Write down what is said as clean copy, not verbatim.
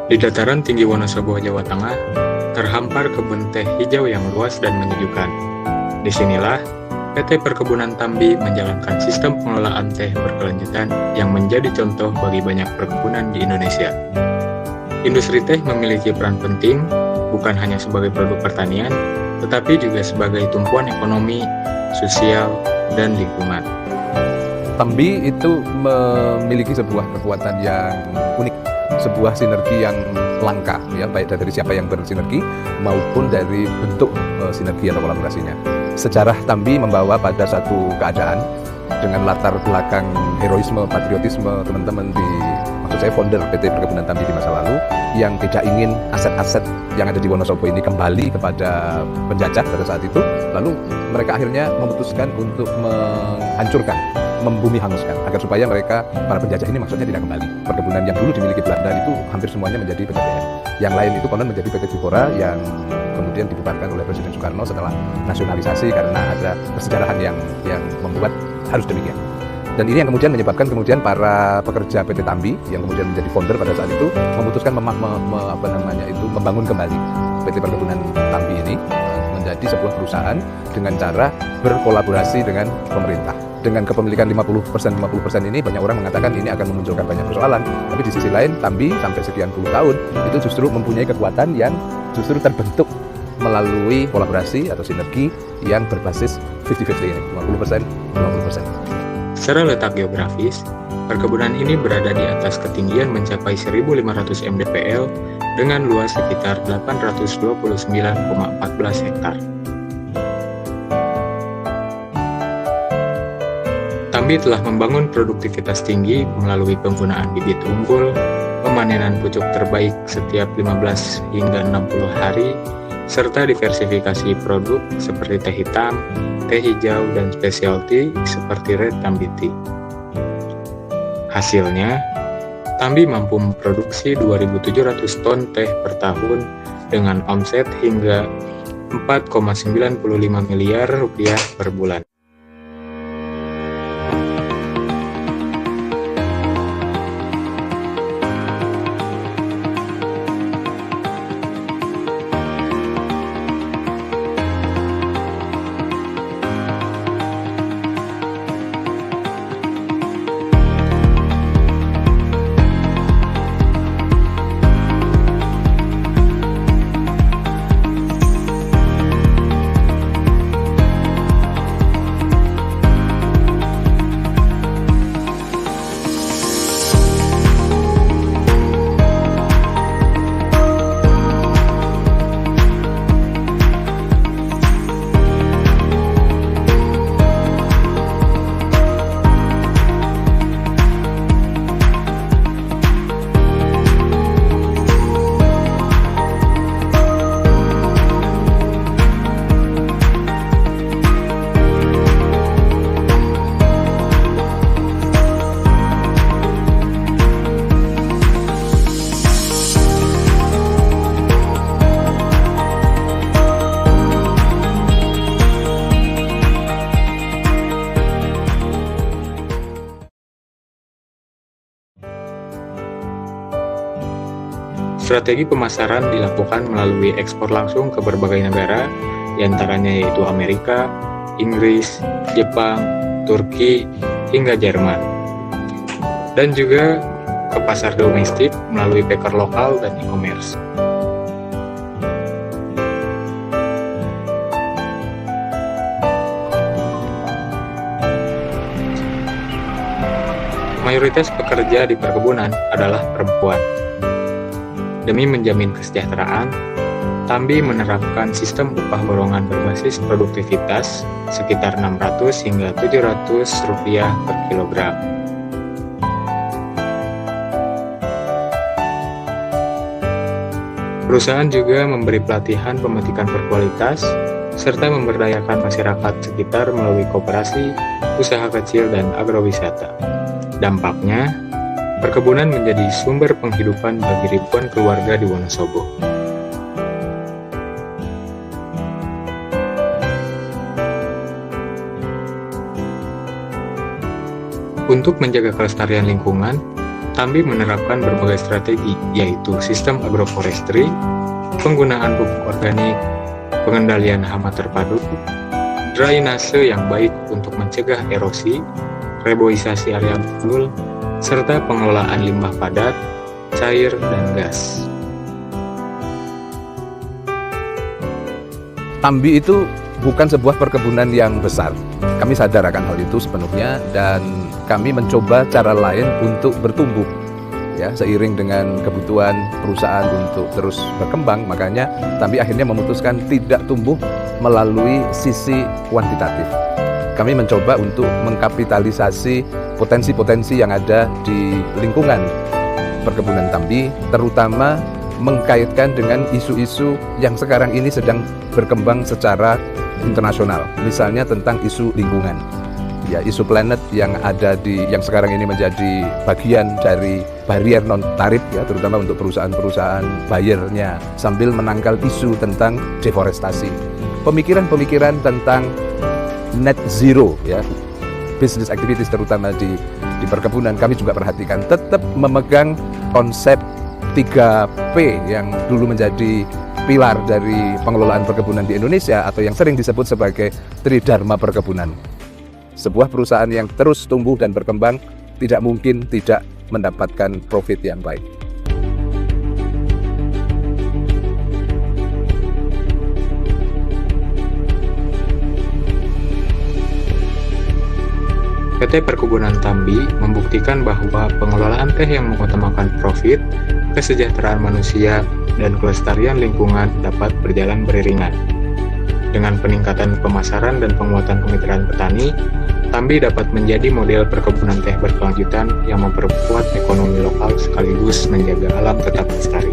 Di dataran tinggi Wonosobo, Jawa Tengah, terhampar kebun teh hijau yang luas dan menyejukkan. Disinilah PT Perkebunan Tambi menjalankan sistem pengelolaan teh berkelanjutan yang menjadi contoh bagi banyak perkebunan di Indonesia. Industri teh memiliki peran penting, bukan hanya sebagai produk pertanian, tetapi juga sebagai tumpuan ekonomi, sosial, dan lingkungan. Tambi itu memiliki sebuah kekuatan yang unik, sebuah sinergi yang langka, ya, baik dari siapa yang bersinergi maupun dari bentuk sinergi atau kolaborasinya. Sejarah Tambi membawa pada satu keadaan dengan latar belakang heroisme, patriotisme teman-teman maksud saya founder PT Perkebunan Tambi di masa lalu, yang tidak ingin aset-aset yang ada di Wonosobo ini kembali kepada penjajah pada saat itu. Lalu mereka akhirnya memutuskan untuk menghancurkan, membumi hanguskan, agar supaya mereka, para penjajah ini maksudnya tidak kembali. Perkebunan yang dulu dimiliki Belanda itu hampir semuanya menjadi pegadaian. Yang lain itu konon menjadi PT Dipora yang kemudian dibubarkan oleh Presiden Soekarno setelah nasionalisasi karena ada kesejarahan yang membuat harus demikian. Dan ini yang kemudian menyebabkan para pekerja PT Tambi yang kemudian menjadi founder pada saat itu memutuskan membangun kembali PT Perkebunan Tambi ini menjadi sebuah perusahaan dengan cara berkolaborasi dengan pemerintah. Dengan kepemilikan 50% ini, banyak orang mengatakan ini akan memunculkan banyak persoalan. Tapi di sisi lain, Tambi sampai sekian puluh tahun itu justru mempunyai kekuatan yang justru terbentuk melalui kolaborasi atau sinergi yang berbasis 50-50 ini, 50%, 50%. Secara letak geografis, perkebunan ini berada di atas ketinggian mencapai 1.500 mdpl dengan luas sekitar 829,14 hektar. Tambi telah membangun produktivitas tinggi melalui penggunaan bibit unggul, pemanenan pucuk terbaik setiap 15 hingga 60 hari, serta diversifikasi produk seperti teh hitam, teh hijau, dan specialty seperti Red Tambi Tea. Hasilnya, Tambi mampu memproduksi 2.700 ton teh per tahun dengan omset hingga 4,95 miliar rupiah per bulan. Strategi pemasaran dilakukan melalui ekspor langsung ke berbagai negara, diantaranya yaitu Amerika, Inggris, Jepang, Turki, hingga Jerman. Dan juga ke pasar domestik melalui packer lokal dan e-commerce. Mayoritas pekerja di perkebunan adalah perempuan. Demi menjamin kesejahteraan, Tambi menerapkan sistem upah borongan berbasis produktivitas sekitar 600 hingga 700 rupiah per kilogram. Perusahaan juga memberi pelatihan pemetikan berkualitas serta memberdayakan masyarakat sekitar melalui koperasi, usaha kecil, dan agrowisata. Dampaknya, perkebunan menjadi sumber penghidupan bagi ribuan keluarga di Wonosobo. Untuk menjaga kelestarian lingkungan, Tambi menerapkan berbagai strategi, yaitu sistem agroforestry, penggunaan pupuk organik, pengendalian hama terpadu, drainase yang baik untuk mencegah erosi, reboisasi area gundul, serta pengelolaan limbah padat, cair, dan gas. Tambi itu bukan sebuah perkebunan yang besar. Kami sadar akan hal itu sepenuhnya dan kami mencoba cara lain untuk bertumbuh. Ya, seiring dengan kebutuhan perusahaan untuk terus berkembang, makanya Tambi akhirnya memutuskan tidak tumbuh melalui sisi kuantitatif. Kami mencoba untuk mengkapitalisasi potensi-potensi yang ada di lingkungan perkebunan Tambi, terutama mengkaitkan dengan isu-isu yang sekarang ini sedang berkembang secara internasional, misalnya tentang isu lingkungan. Ya, isu planet yang sekarang ini menjadi bagian dari barrier non tarif ya, terutama untuk perusahaan-perusahaan buyernya, sambil menangkal isu tentang deforestasi. Pemikiran-pemikiran tentang net zero ya, business activities terutama di perkebunan kami juga perhatikan, tetap memegang konsep 3P yang dulu menjadi pilar dari pengelolaan perkebunan di Indonesia atau yang sering disebut sebagai Tridharma perkebunan. Sebuah perusahaan yang terus tumbuh dan berkembang tidak mungkin tidak mendapatkan profit yang baik. PT Perkebunan Tambi membuktikan bahwa pengelolaan teh yang mengutamakan profit, kesejahteraan manusia, dan kelestarian lingkungan dapat berjalan beriringan. Dengan peningkatan pemasaran dan penguatan kemitraan petani, Tambi dapat menjadi model perkebunan teh berkelanjutan yang memperkuat ekonomi lokal sekaligus menjaga alam tetap lestari.